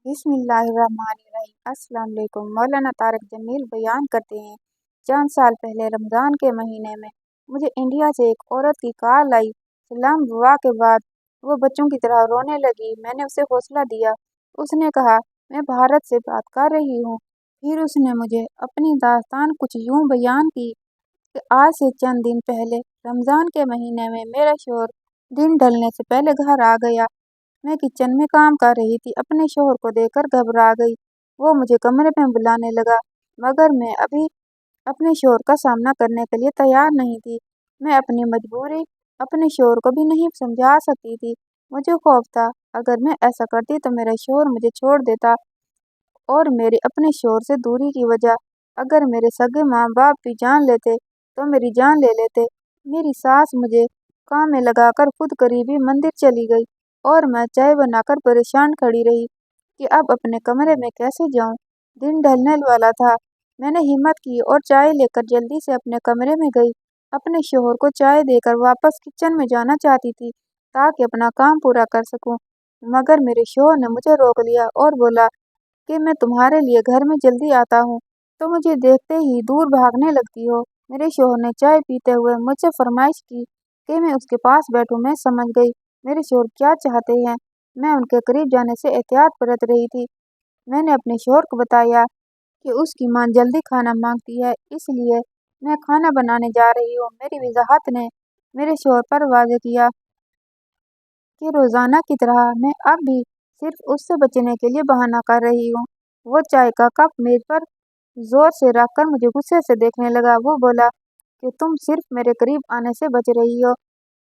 बिस्मिल्लाहिर्रहमानिर्रहीम। अस्सलाम वालेकुम। मौलाना तारिक जमील बयान करते हैं, चंद साल पहले रमज़ान के महीने में मुझे इंडिया से एक औरत की कॉल आई। सलाम दुआ के बाद वो बच्चों की तरह रोने लगी। मैंने उसे हौसला दिया। उसने कहा, मैं भारत से बात कर रही हूँ। फिर उसने मुझे अपनी दास्तान कुछ यूँ बयान की कि आज से चंद दिन पहले रमज़ान के महीने में मेरा शौहर दिन ढलने से पहले घर आ गया। मैं किचन में काम कर रही थी। अपने शौहर को देखकर घबरा गई। वो मुझे कमरे में बुलाने लगा, मगर मैं अभी अपने शौहर का सामना करने के लिए तैयार नहीं थी। मैं अपनी मजबूरी अपने शौहर को भी नहीं समझा सकती थी। मुझे खौफ था, अगर मैं ऐसा करती तो मेरा शौहर मुझे छोड़ देता और मेरी अपने शौहर से दूरी की वजह अगर मेरे सगे माँ बाप भी जान लेते तो मेरी जान ले लेते। मेरी सास मुझे काम में लगाकर खुद करीबी मंदिर चली गई और मैं चाय बनाकर परेशान खड़ी रही कि अब अपने कमरे में कैसे जाऊं। दिन ढलने वाला था। मैंने हिम्मत की और चाय लेकर जल्दी से अपने कमरे में गई। अपने शौहर को चाय देकर वापस किचन में जाना चाहती थी ताकि अपना काम पूरा कर सकूं, मगर मेरे शौहर ने मुझे रोक लिया और बोला कि मैं तुम्हारे लिए घर में जल्दी आता हूँ, तो मुझे देखते ही दूर भागने लगती हो। मेरे शौहर ने चाय पीते हुए मुझसे फरमाइश की कि मैं उसके पास बैठूं। मैं समझ गई मेरे शौहर क्या चाहते हैं। मैं उनके करीब जाने से एहतियात बरत रही थी। मैंने अपने शौहर को बताया कि उसकी मां जल्दी खाना मांगती है, इसलिए मैं खाना बनाने जा रही हूँ। मेरी वजाहत ने मेरे शौहर पर वाज़ेह किया कि रोज़ाना की तरह मैं अब भी सिर्फ उससे बचने के लिए बहाना कर रही हूँ। वो चाय का कप मेज पर जोर से रखकर मुझे गुस्से से देखने लगा। वो बोला कि तुम सिर्फ मेरे करीब आने से बच रही हो।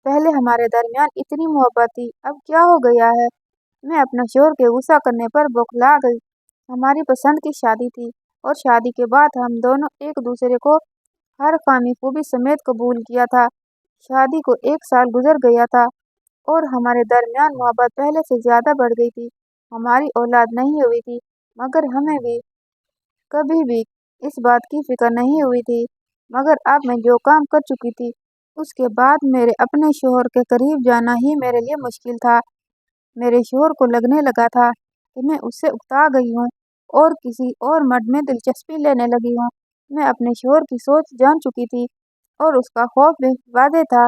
पहले हमारे दरमियान इतनी मोहब्बत थी, अब क्या हो गया है? मैं अपने शौहर के गुस्सा करने पर बौखला गई। हमारी पसंद की शादी थी और शादी के बाद हम दोनों एक दूसरे को हर खामी खूबी समेत कबूल किया था। शादी को 1 साल गुजर गया था और हमारे दरमियान मोहब्बत पहले से ज्यादा बढ़ गई थी। हमारी औलाद नहीं हुई थी, मगर हमें भी कभी भी इस बात की फिक्र नहीं हुई थी। मगर अब मैं जो काम कर चुकी थी, उसके बाद मेरे अपने शौहर के करीब जाना ही मेरे लिए मुश्किल था। मेरे शौहर को लगने लगा था कि मैं उससे उकता गई हूँ और किसी और मर्द में दिलचस्पी लेने लगी हूँ। मैं अपने शौहर की सोच जान चुकी थी और उसका खौफ भी वादे था।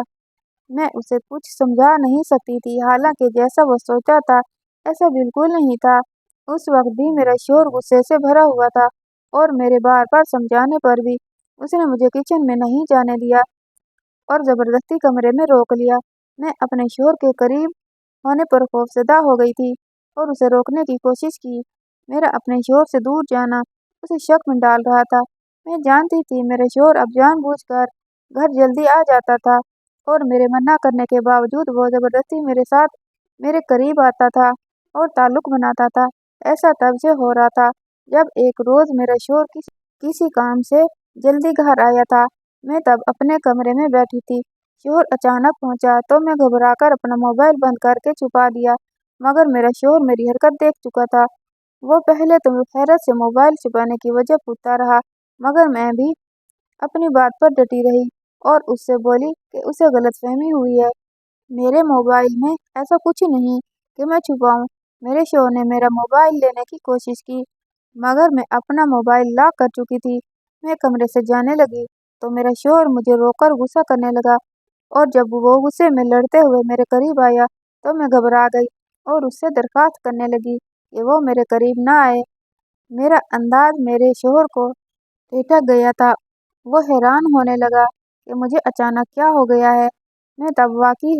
मैं उसे कुछ समझा नहीं सकती थी, हालांकि जैसा वो सोचा था ऐसा बिल्कुल नहीं था। उस वक्त भी मेरा शौहर गुस्से से भरा हुआ था और मेरे बार बार समझाने पर भी उसने मुझे किचन में नहीं जाने दिया और ज़बरदस्ती कमरे में रोक लिया। मैं अपने शौहर के करीब होने पर खौफजदा हो गई थी और उसे रोकने की कोशिश की। मेरा अपने शौहर से दूर जाना उसे शक में डाल रहा था। मैं जानती थी मेरा शौहर अब जानबूझकर घर जल्दी आ जाता था और मेरे मना करने के बावजूद वो ज़बरदस्ती मेरे साथ मेरे करीब आता था और ताल्लुक बनाता था। ऐसा तब से हो रहा था जब एक रोज़ मेरा शौहर किसी काम से जल्दी घर आया था। मैं तब अपने कमरे में बैठी थी। शौहर अचानक पहुंचा तो मैं घबराकर अपना मोबाइल बंद करके छुपा दिया, मगर मेरा शौहर मेरी हरकत देख चुका था। वो पहले तो हैरत से मोबाइल छुपाने की वजह पूछता रहा, मगर मैं भी अपनी बात पर डटी रही और उससे बोली कि उसे गलतफहमी हुई है। मेरे मोबाइल में ऐसा कुछ नहीं कि मैं छुपाऊं। मेरे शौहर ने मेरा मोबाइल लेने की कोशिश की, मगर मैं अपना मोबाइल लॉक कर चुकी थी। मैं कमरे से जाने लगी तो मेरा शौहर मुझे रोककर गुस्सा करने लगा और जब वो गुस्से में लड़ते हुए मेरे करीब आया तो मैं घबरा गई और उससे दरख्वास्त करने लगी कि वो मेरे करीब ना आए। मेरा अंदाज मेरे शौहर को ठिठक गया था। वो हैरान होने लगा कि मुझे अचानक क्या हो गया है। मैं तब वाकई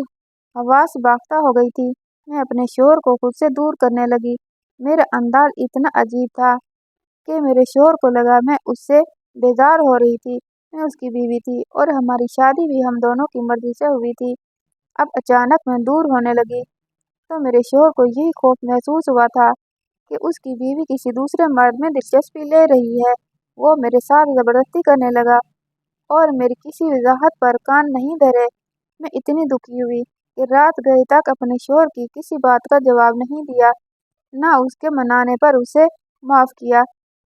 हवास बाख्ता हो गई थी। मैं अपने शौहर को खुद से दूर करने लगी। मेरा अंदाज इतना अजीब था कि मेरे शौहर को लगा मैं उससे बेजार हो रही थी। मैं उसकी बीवी थी और हमारी शादी भी हम दोनों की मर्जी से हुई थी। अब अचानक मैं दूर होने लगी तो मेरे शौहर को यही खौफ महसूस हुआ था कि उसकी बीवी किसी दूसरे मर्द में दिलचस्पी ले रही है। वो मेरे साथ ज़बरदस्ती करने लगा और मेरी किसी वजाहत पर कान नहीं धरे। मैं इतनी दुखी हुई कि रात गए तक अपने शौहर की किसी बात का जवाब नहीं दिया, ना उसके मनाने पर उसे माफ़ किया।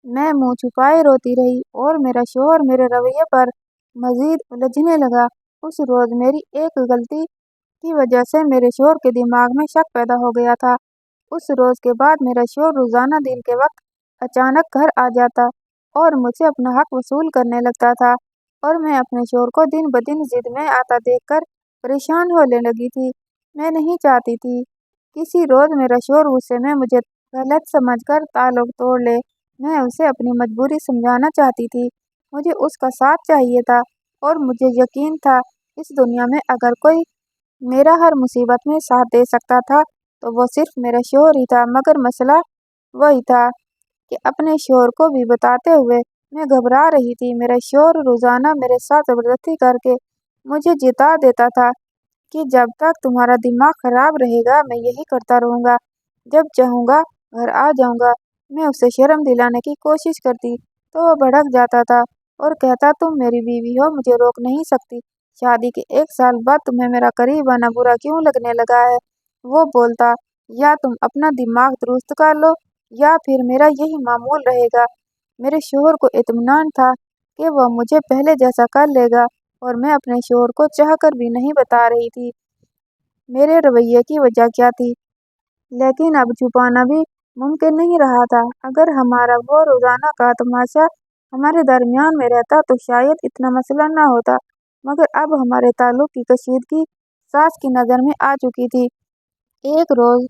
मैं मुंह छुपाए रोती रही और मेरा शौहर मेरे रवैये पर मजीद उलझने लगा। उस रोज़ मेरी एक गलती की वजह से मेरे शौहर के दिमाग में शक पैदा हो गया था उस रोज के बाद मेरा शोहर रोजाना दिन के वक्त अचानक घर आ जाता और मुझसे अपना हक वसूल करने लगता था और मैं अपने शोहर को दिन ब दिन जिद में आता देखकर परेशान होने लगी थी। मैं नहीं चाहती थी किसी रोज मेरा शोहर गुस्से में मुझे गलत समझकर ताल्लुक तोड़ ले। मैं उसे अपनी मजबूरी समझाना चाहती थी। मुझे उसका साथ चाहिए था और मुझे यकीन था इस दुनिया में अगर कोई मेरा हर मुसीबत में साथ दे सकता था तो वो सिर्फ मेरा शोहर ही था। मगर मसला वही था कि अपने शोहर को भी बताते हुए मैं घबरा रही थी। मेरा शोहर रोजाना मेरे साथ जबरदस्ती करके मुझे जिता देता था कि जब तक तुम्हारा दिमाग खराब रहेगा मैं यही करता रहूंगा, जब चाहूंगा घर आ जाऊंगा। मैं उसे शर्म दिलाने की कोशिश करती तो वो भड़क जाता था और कहता तुम मेरी बीवी हो, मुझे रोक नहीं सकती। शादी के 1 साल बाद तुम्हें मेरा करीब आना बुरा क्यों लगने लगा है? वो बोलता या तुम अपना दिमाग दुरुस्त कर लो या फिर मेरा यही मामूल रहेगा। मेरे शोहर को इत्मीनान था कि वह मुझे पहले जैसा कर लेगा और मैं अपने शोहर को चाहकर भी नहीं बता रही थी मेरे रवैये की वजह क्या थी। लेकिन अब छुपाना भी मुमकिन नहीं रहा था। अगर हमारा वो रोजाना का तमाशा हमारे दरमियान में रहता तो शायद इतना मसला न होता। मगर अब हमारे ताल्लुक की कशीदगी सास की नज़र में आ चुकी थी। एक रोज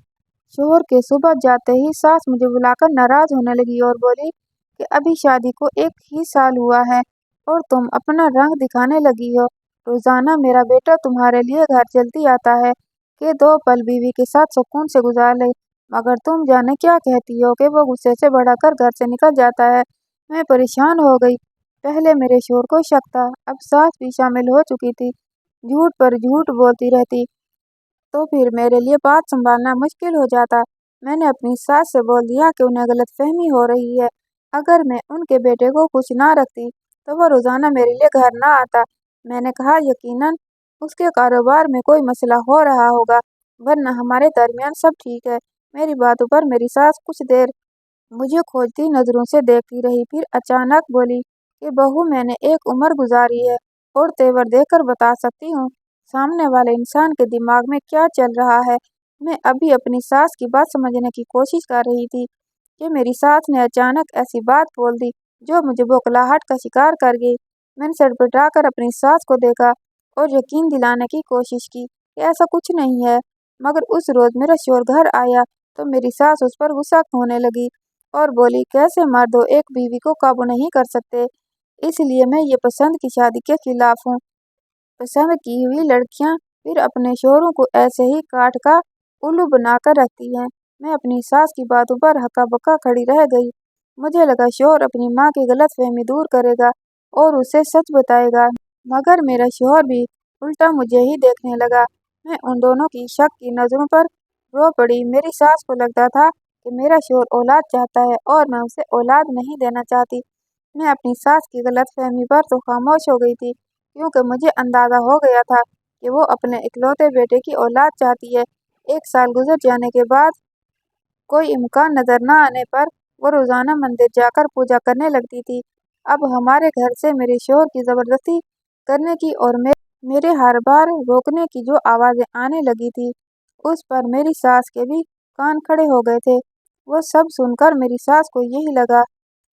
शोहर के सुबह जाते ही सास मुझे बुलाकर नाराज होने लगी और बोली कि अभी शादी को 1 ही साल हुआ है और तुम अपना रंग दिखाने लगी हो। रोजाना मेरा बेटा तुम्हारे लिए घर जल्दी आता है कि 2 पल बीवी के साथ सुकून से गुजार ले, मगर तुम जाने क्या कहती हो कि वो गुस्से से बढ़कर घर से निकल जाता है। मैं परेशान हो गई। पहले मेरे शोहर को शक था, अब सास भी शामिल हो चुकी थी। झूठ पर झूठ बोलती रहती तो फिर मेरे लिए बात संभालना मुश्किल हो जाता। मैंने अपनी सास से बोल दिया कि उन्हें गलतफहमी हो रही है। अगर मैं उनके बेटे को कुछ ना रखती तो वो रोजाना मेरे लिए घर ना आता। मैंने कहा यकीनन उसके कारोबार में कोई मसला हो रहा होगा, वरना हमारे दरमियान सब ठीक है। मेरी बातों पर मेरी सास कुछ देर मुझे खोजती नजरों से देखती रही, फिर अचानक बोली कि बहू मैंने एक उम्र गुजारी है और तेवर देखकर बता सकती हूँ सामने वाले इंसान के दिमाग में क्या चल रहा है। मैं अभी अपनी सास की बात समझने की कोशिश कर रही थी कि मेरी सास ने अचानक ऐसी बात बोल दी जो मुझे बौखलाहट का शिकार कर गई। मैंने सड़पटाकर अपनी सास को देखा और यकीन दिलाने की कोशिश की कि ऐसा कुछ नहीं है। मगर उस रोज मेरा शोहर घर आया तो मेरी सास उस पर गुस्सा होने लगी और बोली कैसे मर्द हो एक बीवी को काबू नहीं कर सकते, इसलिए मैं ये पसंद की शादी के खिलाफ हूँ। पसंद की हुई लड़कियां फिर अपने शोहरों को ऐसे ही काट का उल्लू बनाकर रखती हैं। मैं अपनी सास की बातों पर हक्का बक्का खड़ी रह गई। मुझे लगा शोहर अपनी माँ की गलतफहमी दूर करेगा और उसे सच बताएगा, मगर मेरा शोहर भी उल्टा मुझे ही देखने लगा। मैं उन दोनों की शक की नजरों पर रो पड़ी। मेरी सास को लगता था कि मेरा शोहर औलाद चाहता है और मैं उसे औलाद नहीं देना चाहती। मैं अपनी सास की गलतफहमी पर तो खामोश हो गई थी क्योंकि मुझे अंदाजा हो गया था कि वो अपने इकलौते बेटे की औलाद चाहती है। 1 साल गुजर जाने के बाद कोई इम्कान नजर न आने पर वो रोजाना मंदिर जाकर पूजा करने लगती थी। अब हमारे घर से मेरे शोहर की जबरदस्ती करने की और मेरे हर बार रोकने की जो आवाजें आने लगी थी उस पर मेरी सास के भी कान खड़े हो गए थे। वो सब सुनकर मेरी सास को यही लगा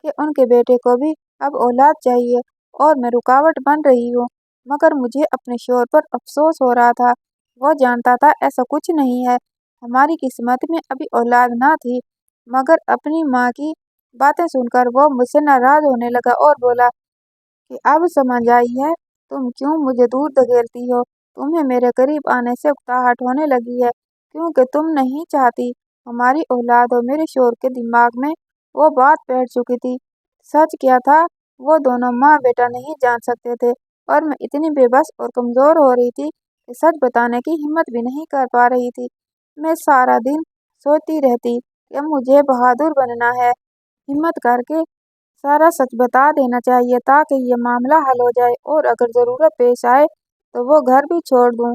कि उनके बेटे को भी अब औलाद चाहिए और मैं रुकावट बन रही हूँ। मगर मुझे अपने शोहर पर अफसोस हो रहा था। वो जानता था ऐसा कुछ नहीं है, हमारी किस्मत में अभी औलाद ना थी। मगर अपनी माँ की बातें सुनकर वो मुझसे नाराज होने लगा और बोला कि अब समझ आई है तुम क्यों मुझे दूर धकेलती हो। तुम्हें मेरे करीब आने से उकताहट होने लगी है क्योंकि तुम नहीं चाहती हमारी औलाद हो। मेरे शोहर के दिमाग में वो बात बैठ चुकी थी। सच क्या था वो दोनों माँ बेटा नहीं जान सकते थे और मैं इतनी बेबस और कमजोर हो रही थी कि सच बताने की हिम्मत भी नहीं कर पा रही थी। मैं सारा दिन सोचती रहती कि अब मुझे बहादुर बनना है, हिम्मत करके सारा सच बता देना चाहिए ताकि ये मामला हल हो जाए और अगर ज़रूरत पेश आए तो वो घर भी छोड़ दूँ।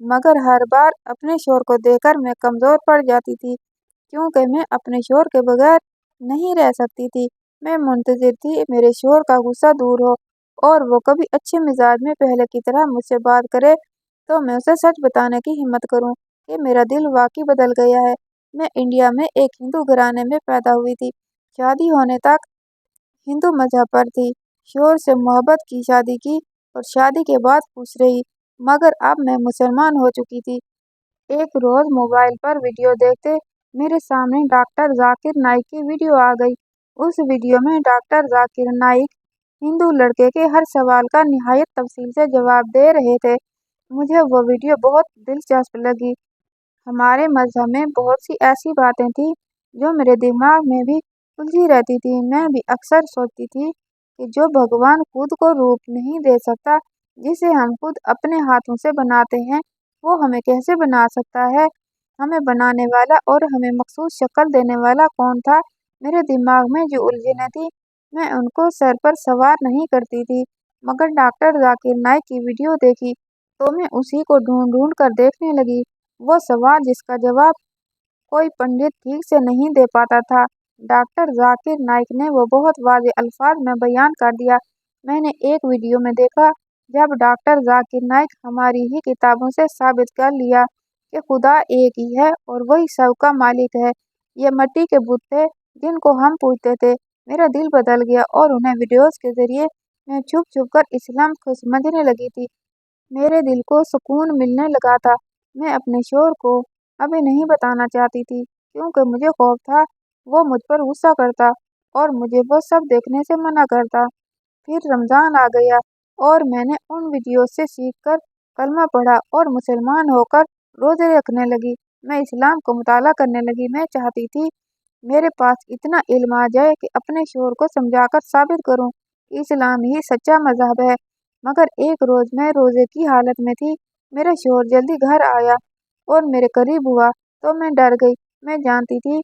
मगर हर बार अपने शोहर को देखकर मैं कमज़ोर पड़ जाती थी क्योंकि मैं अपने शोहर के बगैर नहीं रह सकती थी। मैं मुंतज़िर थी मेरे शोहर का गुस्सा दूर हो और वो कभी अच्छे मिजाज में पहले की तरह मुझसे बात करे तो मैं उसे सच बताने की हिम्मत करूं कि मेरा दिल वाकई बदल गया है। मैं इंडिया में एक हिंदू घराने में पैदा हुई थी। शादी होने तक हिंदू मजहब पर थी। शोहर से मोहब्बत की शादी की और शादी के बाद खुश रही। मगर अब मैं मुसलमान हो चुकी थी। एक रोज मोबाइल पर वीडियो देखते मेरे सामने डॉक्टर जाकिर नाइक की वीडियो आ गई। उस वीडियो में डॉक्टर जाकिर नाइक हिंदू लड़के के हर सवाल का निहायत तफसील से जवाब दे रहे थे। मुझे वो वीडियो बहुत दिलचस्प लगी। हमारे मजहब में बहुत सी ऐसी बातें थी जो मेरे दिमाग में भी उलझी रहती थी। मैं भी अक्सर सोचती थी कि जो भगवान खुद को रूप नहीं दे सकता, जिसे हम खुद अपने हाथों से बनाते हैं, वो हमें कैसे बना सकता है। हमें बनाने वाला और हमें मखसूस शक्ल देने वाला कौन था। मेरे दिमाग में जो उलझने थी, मैं उनको सर पर सवार नहीं करती थी। मगर डॉक्टर जाकिर नाइक की वीडियो देखी तो मैं उसी को ढूंढ ढूंढ कर देखने लगी। वो सवाल जिसका जवाब कोई पंडित ठीक से नहीं दे पाता था, डॉक्टर जाकिर नाइक ने वो बहुत वाज़ेह अल्फाज में बयान कर दिया। मैंने एक वीडियो में देखा जब डॉक्टर जाकिर नाइक हमारी ही किताबों से साबित कर लिया कि खुदा एक ही है और वही सबका मालिक है। ये मिट्टी के बुत थे जिनको हम पूजते थे। मेरा दिल बदल गया और उन्हें वीडियोस के जरिए मैं छुप छुप कर इस्लाम को समझने लगी थी। मेरे दिल को सुकून मिलने लगा था। मैं अपने शोहर को अभी नहीं बताना चाहती थी क्योंकि मुझे खौफ था वो मुझ पर गुस्सा करता और मुझे वो सब देखने से मना करता। फिर रमज़ान आ गया और मैंने उन वीडियो से सीखकर कलमा पढ़ा और मुसलमान होकर रोज़े रखने लगी। मैं इस्लाम को मुताला करने लगी। मैं चाहती थी मेरे पास इतना इल्म आ जाए कि अपने शोहर को समझाकर साबित करूं कि इस्लाम ही सच्चा मजहब है। मगर एक रोज़ मैं रोज़े की हालत में थी। मेरा शोहर जल्दी घर आया और मेरे करीब हुआ तो मैं डर गई। मैं जानती थी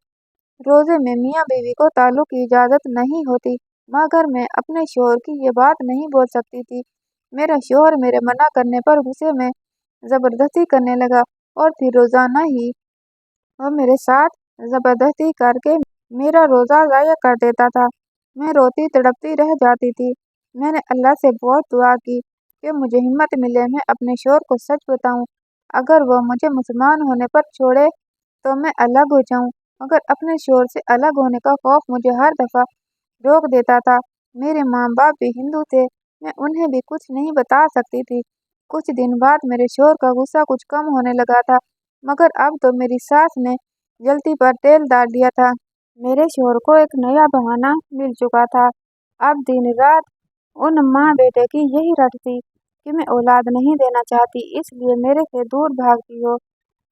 रोज़े में मियाँ बीवी को ताल्लुक की इजाज़त नहीं होती, मगर मैं अपने शोहर की ये बात नहीं बोल सकती थी। मेरा शोहर मेरे मना करने पर गुस्से में ज़बरदस्ती करने लगा और फिर रोज़ाना ही वह मेरे साथ ज़बरदस्ती करके मेरा रोज़ा ज़ाया कर देता था। मैं रोती तड़पती रह जाती थी। मैंने अल्लाह से बहुत दुआ की कि मुझे हिम्मत मिले मैं अपने शोहर को सच बताऊं। अगर वह मुझे मुसलमान होने पर छोड़े तो मैं अलग हो जाऊं। मगर अपने शोहर से अलग होने का खौफ मुझे हर दफ़ा रोक देता था। मेरे माँ-बाप भी हिंदू थे, मैं उन्हें भी कुछ नहीं बता सकती थी। कुछ दिन बाद मेरे शोहर का गुस्सा कुछ कम होने लगा था, मगर अब तो मेरी सास ने जल्दी पर तेल डाल दिया था। मेरे शोहर को एक नया बहाना मिल चुका था। अब दिन-रात उन माँ-बेटे की यही रट थी कि मैं औलाद नहीं देना चाहती, इसलिए मेरे से दूर भागती हो।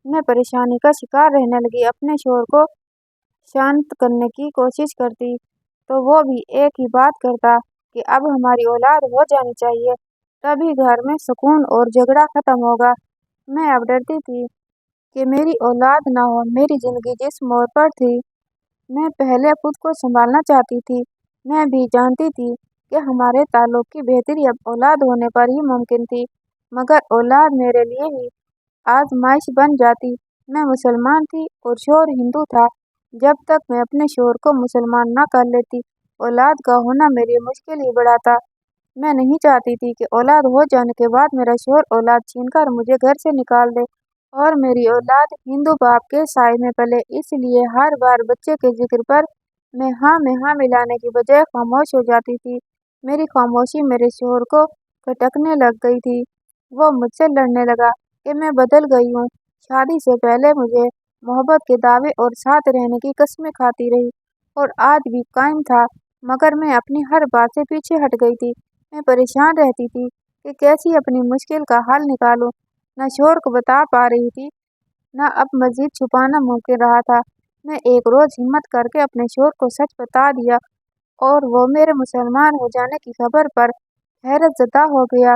मैं परेशानी का शिकार रहने लगी। अपने शोहर को शांत करने की कोशिश करती तो वो भी एक ही बात करता कि अब हमारी औलाद हो जानी चाहिए, तभी घर में सुकून और झगड़ा खत्म होगा। मैं अब डरती थी कि मेरी औलाद ना हो। मेरी जिंदगी जिस मोड़ पर थी, मैं पहले खुद को संभालना चाहती थी। मैं भी जानती थी कि हमारे ताल्लुक की बेहतरी अब औलाद होने पर ही मुमकिन थी, मगर औलाद मेरे लिए ही आजमाइश बन जाती। मैं मुसलमान थी और शोहर हिंदू था। जब तक मैं अपने शोहर को मुसलमान न कर लेती, औलाद का होना मेरे लिए मुश्किल ही बढ़ाता। मैं नहीं चाहती थी कि औलाद हो जाने के बाद मेरा शोहर औलाद छीनकर मुझे घर से निकाल दे और मेरी औलाद हिंदू बाप के साए में पले। इसलिए हर बार बच्चे के जिक्र पर मैं हाँ में हाँ मिलाने की बजाय खामोश हो जाती थी। मेरी खामोशी मेरे शोहर को खटकने लग गई थी। वो मुझसे लड़ने लगा कि मैं बदल गई हूँ। शादी से पहले मुझे मोहब्बत के दावे और साथ रहने की कस्में खाती रही और आज भी कायम था, मगर मैं अपनी हर बात से पीछे हट गई थी। मैं परेशान रहती थी कि कैसी अपनी मुश्किल का हल निकालूं। न शोहर को बता पा रही थी, न अब मज़ीद छुपाना मुमकिन रहा था। मैं एक रोज़ हिम्मत करके अपने शोहर को सच बता दिया और वो मेरे मुसलमान हो जाने की खबर पर हैरतज़दा हो गया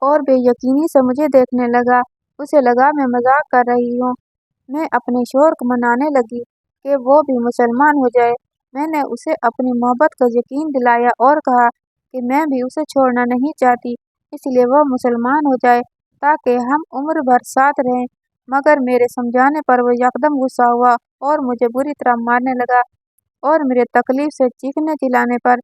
और बेयकीनी से मुझे देखने लगा। उसे लगा मैं मजाक कर रही हूँ। मैं अपने शोहर को मनाने लगी कि वो भी मुसलमान हो जाए। मैंने उसे अपनी मोहब्बत का यकीन दिलाया और कहा कि मैं भी उसे छोड़ना नहीं चाहती, इसलिए वह मुसलमान हो जाए ताकि हम उम्र भर साथ रहें। मगर मेरे समझाने पर वो यकदम गुस्सा हुआ और मुझे बुरी तरह मारने लगा और मेरे तकलीफ से चीखने चिल्लाने पर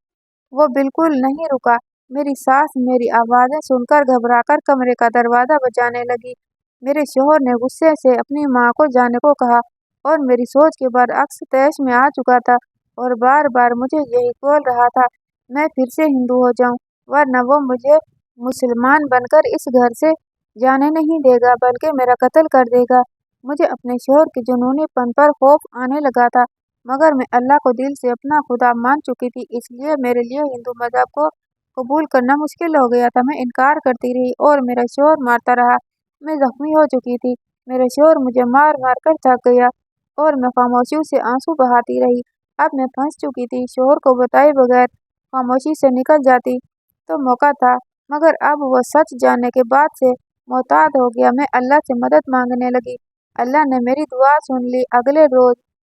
वो बिल्कुल नहीं रुका। मेरी सास मेरी आवाज़ें सुनकर घबराकर कमरे का दरवाज़ा बजाने लगी। मेरे शोहर ने गुस्से से अपनी माँ को जाने को कहा और मेरी सोच के बरअक्स तैश में आ चुका था और बार बार मुझे यही बोल रहा था, मैं फिर से हिंदू हो जाऊं, वरना वो मुझे मुसलमान बनकर इस घर से जाने नहीं देगा बल्कि मेरा कत्ल कर देगा। मुझे अपने शोहर के जुनूनीपन पर खौफ आने लगा था, मगर मैं अल्लाह को दिल से अपना खुदा मान चुकी थी, इसलिए मेरे लिए हिंदू मजहब को कबूल करना मुश्किल हो गया था। मैं इनकार करती रही और मेरा शोहर मारता रहा। मैं जख्मी हो चुकी थी, मेरा शोहर मुझे मार मार कर थक गया और मैं खामोशी से आंसू बहाती रही। अब मैं फंस चुकी थी, शोहर को बताए बगैर खामोशी से निकल जाती तो मौका था, मगर अब वो सच जानने के बाद से मोहतात हो गया। मैं अल्लाह से मदद मांगने लगी। अल्लाह ने मेरी दुआ सुन ली। अगले रोज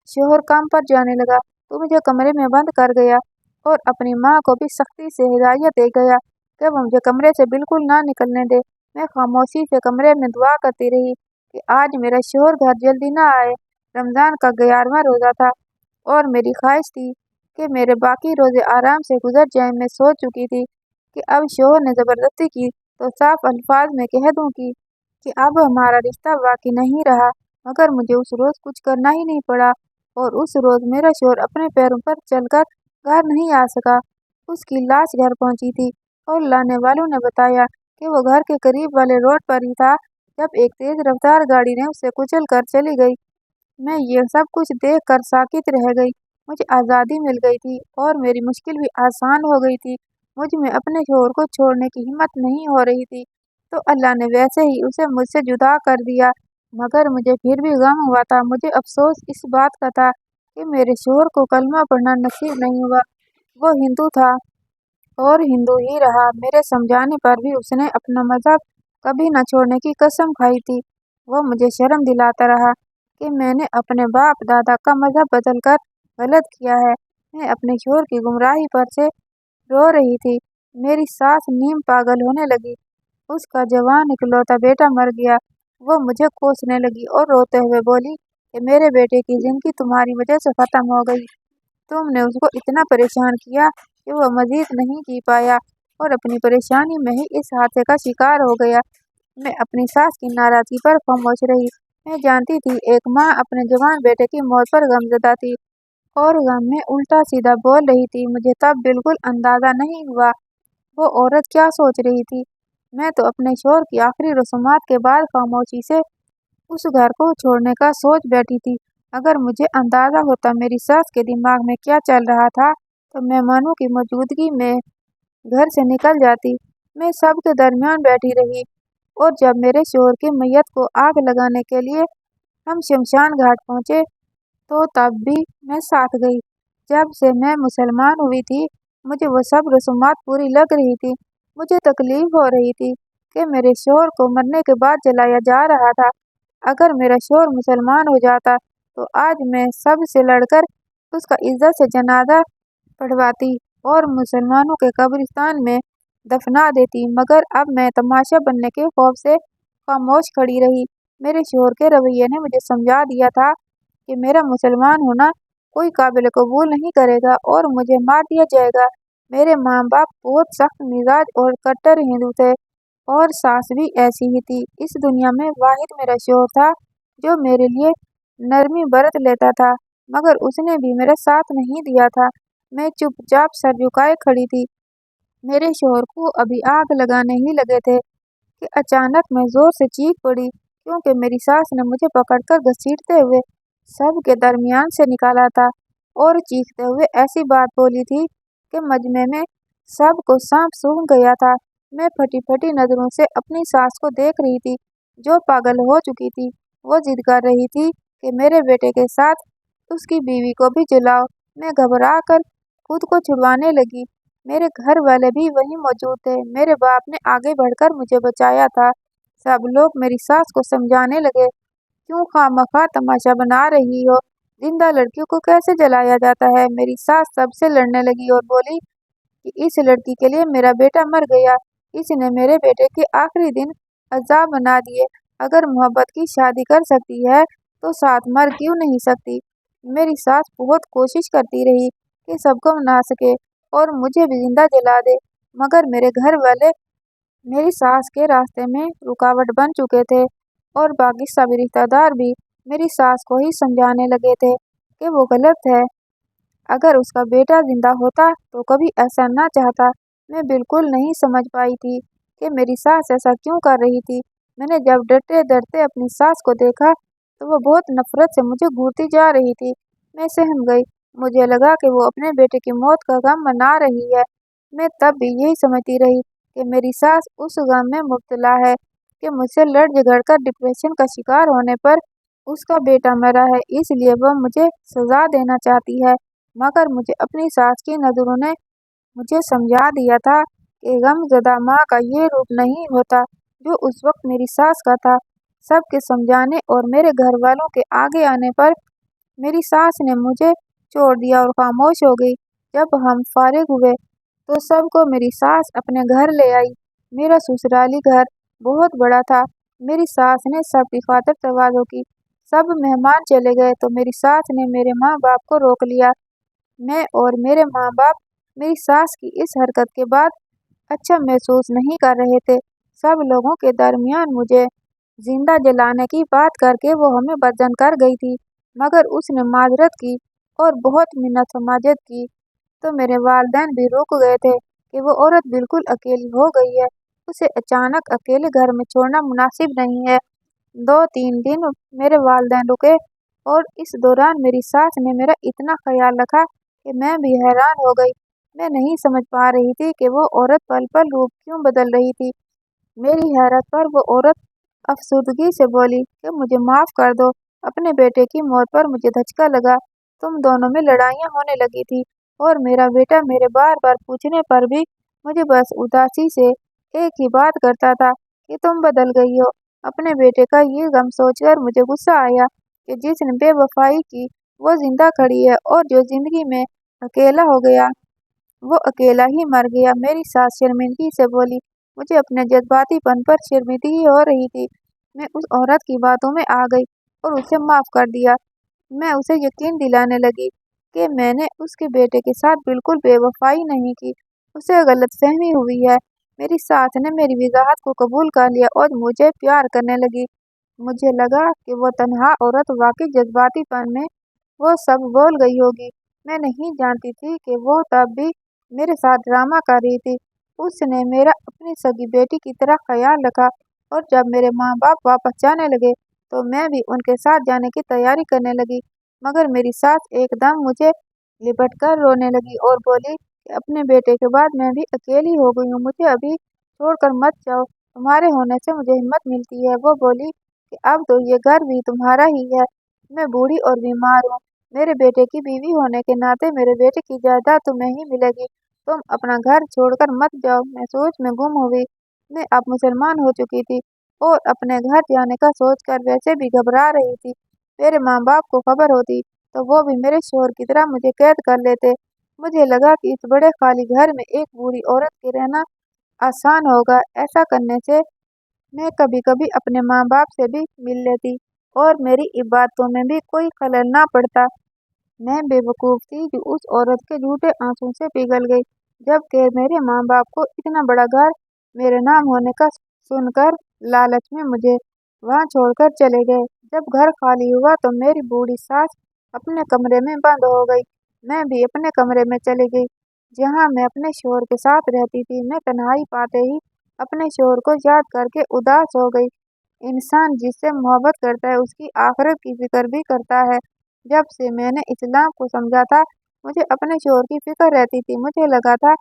शोहर काम पर जाने लगा तो मुझे कमरे में बंद कर गया और अपनी माँ को भी सख्ती से हिदायत दे गया कि वो मुझे कमरे से बिल्कुल ना निकलने दे। मैं खामोशी से कमरे में दुआ करती रही कि आज मेरा शोहर घर जल्दी ना आए। रमज़ान का 11वां रोज़ा था और मेरी ख्वाहिश थी कि मेरे बाकी रोज़े आराम से गुजर जाएं। मैं सोच चुकी थी कि अब शोहर ने ज़बरदस्ती की तो साफ अल्फाज में कह दूं कि अब हमारा रिश्ता बाकी नहीं रहा, मगर मुझे उस रोज़ कुछ करना ही नहीं पड़ा और उस रोज़ मेरा शोहर अपने पैरों पर चलकर घर नहीं आ सका। उसकी लाश घर पहुंची थी और लाने वालों ने बताया कि वो घर के करीब वाले रोड पर ही था जब एक तेज रफ्तार गाड़ी ने उसे कुचल कर चली गई। मैं ये सब कुछ देख कर साकित रह गई। मुझे आज़ादी मिल गई थी और मेरी मुश्किल भी आसान हो गई थी। मुझ में अपने शोहर को छोड़ने की हिम्मत नहीं हो रही थी, तो अल्लाह ने वैसे ही उसे मुझसे जुदा कर दिया। मगर मुझे फिर भी गम हुआ था। मुझे अफसोस इस बात का था कि मेरे शोहर को कलमा पढ़ना नसीब नहीं हुआ। वो हिंदू था और हिंदू ही रहा। मेरे समझाने पर भी उसने अपना मज़हब कभी न छोड़ने की कसम खाई थी। वो मुझे शर्म दिलाता रहा कि मैंने अपने बाप दादा का मज़हब बदलकर गलत किया है। मैं अपने शोहर की गुमराही पर से रो रही थी। मेरी सास नीम पागल होने लगी। उसका जवान इकलौता बेटा मर गया। वो मुझे कोसने लगी और रोते हुए बोली कि मेरे बेटे की जिंदगी तुम्हारी वजह से खत्म हो गई। तुमने उसको इतना परेशान किया कि वो मजीद नहीं जी पाया और अपनी परेशानी में ही इस हादसे का शिकार हो गया। मैं अपनी सास की नाराजगी पर खामोश रही। मैं जानती थी एक माँ अपने जवान बेटे की मौत पर गमज़दा थी और गम में उल्टा सीधा बोल रही थी। मुझे तब बिल्कुल अंदाजा नहीं हुआ वो औरत क्या सोच रही थी। मैं तो अपने शोहर की आखिरी रस्मात के बाद खामोशी से उस घर को छोड़ने का सोच बैठी थी। अगर मुझे अंदाजा होता मेरी सास के दिमाग में क्या चल रहा था तो मेहमानों की मौजूदगी में घर से निकल जाती। मैं सबके दरमियान बैठी रही और जब मेरे शोहर की मैयत को आग लगाने के लिए हम शमशान घाट पहुंचे तो तब भी मैं साथ गई। जब से मैं मुसलमान हुई थी मुझे वो सब रस्मात पूरी लग रही थी। मुझे तकलीफ हो रही थी कि मेरे शोहर को मरने के बाद जलाया जा रहा था। अगर मेरा शोहर मुसलमान हो जाता तो आज मैं सब से लड़कर उसका इज्जत से जनाजा पढ़वाती और मुसलमानों के कब्रिस्तान में दफना देती, मगर अब मैं तमाशा बनने के खौफ से खामोश खड़ी रही। मेरे शोहर के रवैये ने मुझे समझा दिया था कि मेरा मुसलमान होना कोई काबिल कबूल नहीं करेगा और मुझे मार दिया जाएगा। मेरे माँ बाप बहुत सख्त मिजाज और कट्टर हिंदू थे और सास भी ऐसी ही थी। इस दुनिया में वाहिद मेरा शोहर था जो मेरे लिए नरमी बरत लेता था, मगर उसने भी मेरा साथ नहीं दिया था। मैं चुपचाप सर झुकाए खड़ी थी। मेरे शोहर को अभी आग लगाने ही लगे थे कि अचानक मैं जोर से चीख पड़ी, क्योंकि मेरी सास ने मुझे पकड़कर घसीटते हुए सब के दरमियान से निकाला था और चीखते हुए ऐसी बात बोली थी कि मजमे में सबको सांप सूंघ गया था। मैं फटी फटी नजरों से अपनी सास को देख रही थी जो पागल हो चुकी थी। वो जिद कर रही थी कि मेरे बेटे के साथ उसकी बीवी को भी जलाओ। मैं घबरा कर खुद को छुड़वाने लगी। मेरे घर वाले भी वहीं मौजूद थे। मेरे बाप ने आगे बढ़कर मुझे बचाया था। सब लोग मेरी सास को समझाने लगे, क्यों खामखा तमाशा बना रही हो, जिंदा लड़कियों को कैसे जलाया जाता है। मेरी सास सबसे लड़ने लगी और बोली कि इस लड़की के लिए मेरा बेटा मर गया, इसने मेरे बेटे के आखिरी दिन अज़ाब बना दिए। अगर मोहब्बत की शादी कर सकती है तो साथ मर क्यों नहीं सकती। मेरी सास बहुत कोशिश करती रही कि सबको मना सके और मुझे भी जिंदा जला दे, मगर मेरे घर वाले मेरी सास के रास्ते में रुकावट बन चुके थे और बाकी सभी रिश्तेदार भी। मेरी सास को ही समझाने लगे थे कि वो गलत है। अगर उसका बेटा जिंदा होता तो कभी ऐसा ना चाहता। मैं बिल्कुल नहीं समझ पाई थी कि मेरी सास ऐसा क्यों कर रही थी। मैंने जब डरते डरते अपनी सास को देखा तो वो बहुत नफरत से मुझे घूरती जा रही थी। मैं सहम गई। मुझे लगा कि वो अपने बेटे की मौत का गम मना रही है। मैं तब भी यही समझती रही कि मेरी सास उस गम में मुब्तला है कि मुझसे लड़ झगड़ कर डिप्रेशन का शिकार होने पर उसका बेटा मरा है, इसलिए वह मुझे सजा देना चाहती है। मगर मुझे अपनी सास की नज़रों ने मुझे समझा दिया था कि गमज़दा माँ का ये रूप नहीं होता जो उस वक्त मेरी सास का था। सबके समझाने और मेरे घर वालों के आगे आने पर मेरी सास ने मुझे छोड़ दिया और खामोश हो गई। जब हम फारिग हुए तो सबको मेरी सास अपने घर ले आई। मेरा ससुराली घर बहुत बड़ा था। मेरी सास ने सबकी खातिर तवाज़ो की। सब मेहमान चले गए तो मेरी सास ने मेरे माँ बाप को रोक लिया। मैं और मेरे माँ बाप मेरी सास की इस हरकत के बाद अच्छा महसूस नहीं कर रहे थे। सब लोगों के दरमियान मुझे जिंदा जलाने की बात करके वो हमें बदजन कर गई थी। मगर उसने माजरत की और बहुत मिन्नत समाजत की तो मेरे वालिदैन भी रुक गए थे कि वो औरत बिल्कुल अकेली हो गई है। उसे अचानक अकेले घर में छोड़ना मुनासिब नहीं है। 2-3 दिन मेरे वालिदैन रुके और इस दौरान मेरी सास ने मेरा इतना ख्याल रखा कि मैं भी हैरान हो गई। मैं नहीं समझ पा रही थी कि वो औरत पल पल रूप क्यों बदल रही थी। मेरी हैरत पर वो औरत अफसुदगी से बोली कि मुझे माफ़ कर दो। अपने बेटे की मौत पर मुझे धचका लगा। तुम दोनों में लड़ाइयाँ होने लगी थी और मेरा बेटा मेरे बार बार पूछने पर भी मुझे बस उदासी से एक ही बात करता था कि तुम बदल गई हो। अपने बेटे का ये गम सोचकर मुझे गुस्सा आया कि जिसने बेवफाई की वो जिंदा खड़ी है और जो जिंदगी में अकेला हो गया वो अकेला ही मर गया। मेरी सास शर्मिंदगी से बोली। मुझे अपने जज्बातीपन पर शर्मिंदगी हो रही थी। मैं उस औरत की बातों में आ गई और उसे माफ़ कर दिया। मैं उसे यकीन दिलाने लगी कि मैंने उसके बेटे के साथ बिल्कुल बेवफाई नहीं की। उसे गलतफहमी हुई है। मेरी सास ने मेरी वजाहत को कबूल कर लिया और मुझे प्यार करने लगी। मुझे लगा कि वो तन्हा औरत वाकई जज्बातीपन में वो सब बोल गई होगी। मैं नहीं जानती थी कि वो तब भी मेरे साथ ड्रामा कर रही थी। उसने मेरा अपनी सगी बेटी की तरह ख्याल रखा और जब मेरे माँ बाप वापस जाने लगे तो मैं भी उनके साथ जाने की तैयारी करने लगी। मगर मेरी सास एकदम मुझे लिपट कर रोने लगी और बोली कि अपने बेटे के बाद मैं भी अकेली हो गई हूँ, मुझे अभी छोड़कर मत जाओ, तुम्हारे होने से मुझे हिम्मत मिलती है। वो बोली कि अब तो ये घर भी तुम्हारा ही है। मैं बूढ़ी और बीमार हूँ। मेरे बेटे की बीवी होने के नाते मेरे बेटे की जायदाद तुम्हें ही मिलेगी। तुम अपना घर छोड़कर मत जाओ। मैं सोच में गुम हो गई। मैं अब मुसलमान हो चुकी थी और अपने घर जाने का सोचकर वैसे भी घबरा रही थी। मेरे माँ बाप को खबर होती तो वो भी मेरे शोहर की तरह मुझे कैद कर लेते। मुझे लगा कि इस बड़े खाली घर में एक बूढ़ी औरत के रहना आसान होगा। ऐसा करने से मैं कभी-कभी अपने माँ-बाप से भी मिल लेती और मेरी इबादतों में भी कोई खलल ना पड़ता। मैं बेवकूफ़ थी जो उस औरत के झूठे आंसू से पिघल गई, जबकि मेरे माँ-बाप को इतना बड़ा घर मेरे नाम होने का सुनकर लालच में मुझे वहाँ छोड़कर चले गए। जब घर खाली हुआ तो मेरी बूढ़ी सास अपने कमरे में बंद हो गई। मैं भी अपने कमरे में चली गई, जहाँ मैं अपने शोहर के साथ रहती थी। मैं तन्हाई पाते ही अपने शोहर को याद करके उदास हो गई। इंसान जिससे मोहब्बत करता है उसकी आखिरत की फिक्र भी करता है। जब से मैंने इस्लाम को समझा था मुझे अपने शोहर की फिक्र रहती थी। मुझे लगा था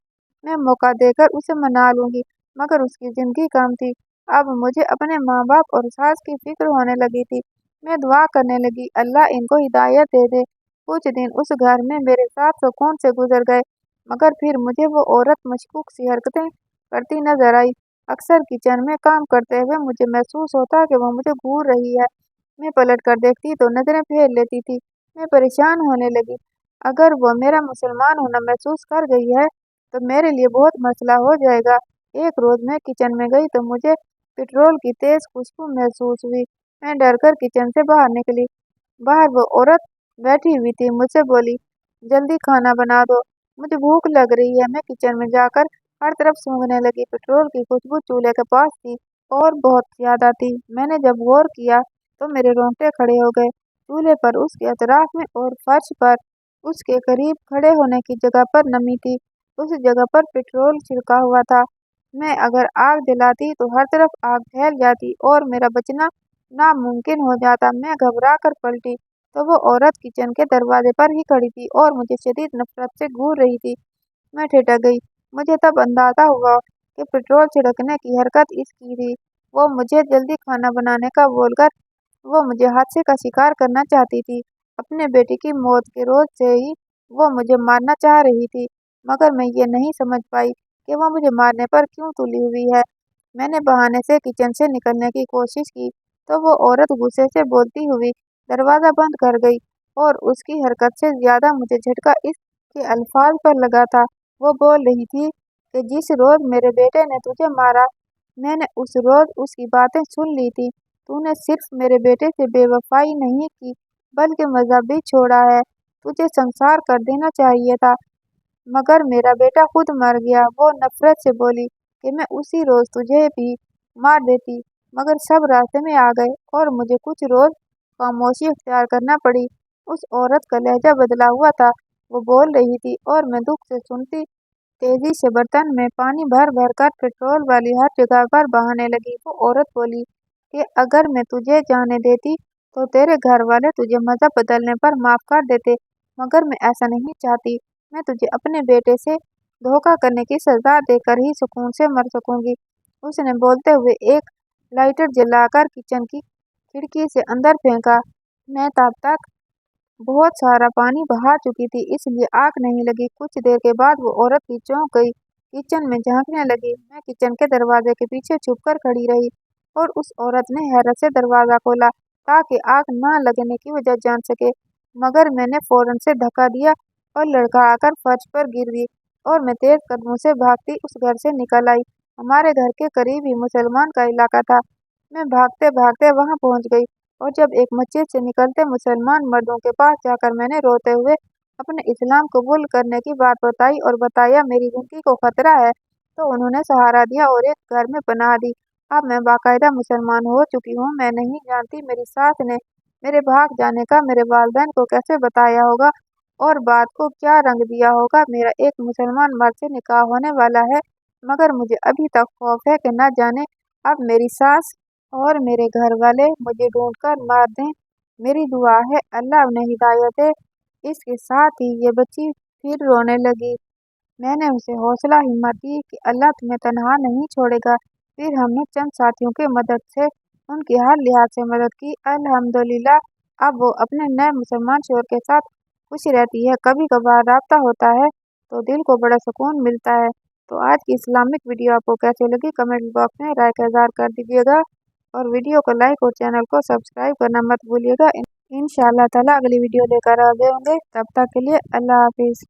मैं मौका देकर उसे मना लूंगी, मगर उसकी जिंदगी कम थी। अब मुझे अपने माँ बाप और सास की फिक्र होने लगी थी। मैं दुआ करने लगी, अल्लाह इनको हिदायत दे दे। कुछ दिन उस घर में मेरे साथ सुकून से गुजर गए, मगर फिर मुझे वो औरत मशकूक सी हरकतें करती नजर आई। अक्सर किचन में काम करते हुए मुझे महसूस होता कि वो मुझे घूर रही है। मैं पलट कर देखती तो नजरें फेर लेती थी। मैं परेशान होने लगी। अगर वो मेरा मुसलमान होना महसूस कर गई है तो मेरे लिए बहुत मसला हो जाएगा। एक रोज मैं किचन में गई तो मुझे पेट्रोल की तेज खुशबू महसूस हुई। मैं डरकर किचन से बाहर निकली। बाहर वो औरत बैठी हुई थी। मुझसे बोली, जल्दी खाना बना दो, मुझे भूख लग रही है। मैं किचन में जाकर हर तरफ सूंघने लगी। पेट्रोल की खुशबू चूल्हे के पास थी और बहुत ज्यादा थी। मैंने जब गौर किया तो मेरे रोंगटे खड़े हो गए। चूल्हे पर, उसके अतराफ में और फर्श पर उसके करीब खड़े होने की जगह पर नमी थी। उस जगह पर पेट्रोल छिड़का हुआ था। मैं अगर आग जलाती तो हर तरफ आग फैल जाती और मेरा बचना नामुमकिन हो जाता। मैं घबरा कर पलटी तो वो औरत किचन के दरवाजे पर ही खड़ी थी और मुझे शदीद नफरत से घूर रही थी। मैं ठिठक गई। मुझे तब अंदाजा हुआ कि पेट्रोल छिड़कने की हरकत इसकी थी। वो मुझे जल्दी खाना बनाने का बोलकर वो मुझे हादसे का शिकार करना चाहती थी। अपने बेटे की मौत के रोज से ही वो मुझे मारना चाह रही थी, मगर मैं ये नहीं समझ पाई कि वो मुझे मारने पर क्यों तुली हुई है। मैंने बहाने से किचन से निकलने की कोशिश की तो वो औरत गुस्से से बोलती हुई दरवाज़ा बंद कर गई और उसकी हरकत से ज़्यादा मुझे झटका इसके अल्फाज पर लगा था। वो बोल रही थी कि जिस रोज़ मेरे बेटे ने तुझे मारा, मैंने उस रोज़ उसकी बातें सुन ली थी। तूने सिर्फ मेरे बेटे से बेवफाई नहीं की, बल्कि मज़हब भी छोड़ा है। तुझे संसार कर देना चाहिए था, मगर मेरा बेटा खुद मर गया। वो नफरत से बोली कि मैं उसी रोज़ तुझे भी मार देती, मगर सब रास्ते में आ गए और मुझे कुछ रोज़ खामोशी इख्तियार करना पड़ी। उस औरत का लहजा बदला हुआ था। वो बोल रही थी और मैं दुख से सुनती। तेजी से बर्तन में पानी भर भर कर पेट्रोल वाली हर जगह पर बहाने लगी। वो औरत बोली कि अगर मैं तुझे जाने देती तो तेरे घर वाले तुझे मजहब बदलने पर माफ कर देते, मगर मैं ऐसा नहीं चाहती। मैं तुझे अपने बेटे से धोखा करने की सजा देकर ही सुकून से मर सकूंगी। उसने बोलते हुए एक लाइटर जलाकर किचन की खिड़की से अंदर फेंका। मैं तब तक बहुत सारा पानी बहा चुकी थी, इसलिए आग नहीं लगी। कुछ देर के बाद वो औरत भी चौंक गई, किचन में झांकने लगी। मैं किचन के दरवाजे के पीछे छुपकर खड़ी रही और उस औरत ने हैरत से दरवाजा खोला ताकि आग न लगने की वजह जान सके, मगर मैंने फौरन से धक्का दिया और लड़का आकर फर्श पर गिर गई और मैं तेज कदमों से भागती उस घर से निकल आई। हमारे घर के करीब ही मुसलमान का इलाका था। मैं भागते भागते वहां पहुंच गई और जब एक मस्जिद से निकलते मुसलमान मर्दों के पास जाकर मैंने रोते हुए अपने इस्लाम कबूल करने की बात बताई और बताया मेरी जिंदगी को खतरा है, तो उन्होंने सहारा दिया और एक घर में पनाह दी। अब मैं बाकायदा मुसलमान हो चुकी हूँ। मैं नहीं जानती मेरी सास ने मेरे भाग जाने का मेरे वालिदैन को कैसे बताया होगा और बात को क्या रंग दिया होगा। मेरा एक मुसलमान मर्द से निकाह होने वाला है, मगर मुझे अभी तक खौफ है कि न जाने अब मेरी सास और मेरे घर वाले मुझे ढूंढकर मार दें। मेरी दुआ है अल्लाह उन्हें हिदायत दे। इसके साथ ही ये बच्ची फिर रोने लगी। मैंने उसे हौसला हिम्मत दी कि अल्लाह तुम्हें तनहा नहीं छोड़ेगा। फिर हमने चंद साथियों की मदद से उनकी हर लिहाज से मदद की। अल्हम्दुलिल्लाह अब वो अपने नए मुसलमान शौहर के साथ खुश रहती है। कभी कभार राब्ता होता है तो दिल को बड़ा सुकून मिलता है। तो आज की इस्लामिक वीडियो आपको कैसे लगी कमेंट बॉक्स में राय का इज़हार कर दीजिएगा और वीडियो को लाइक और चैनल को सब्सक्राइब करना मत भूलिएगा। इंशाअल्लाह ताला अगली वीडियो लेकर आ गए होंगे। तब तक के लिए अल्लाह हाफिज़।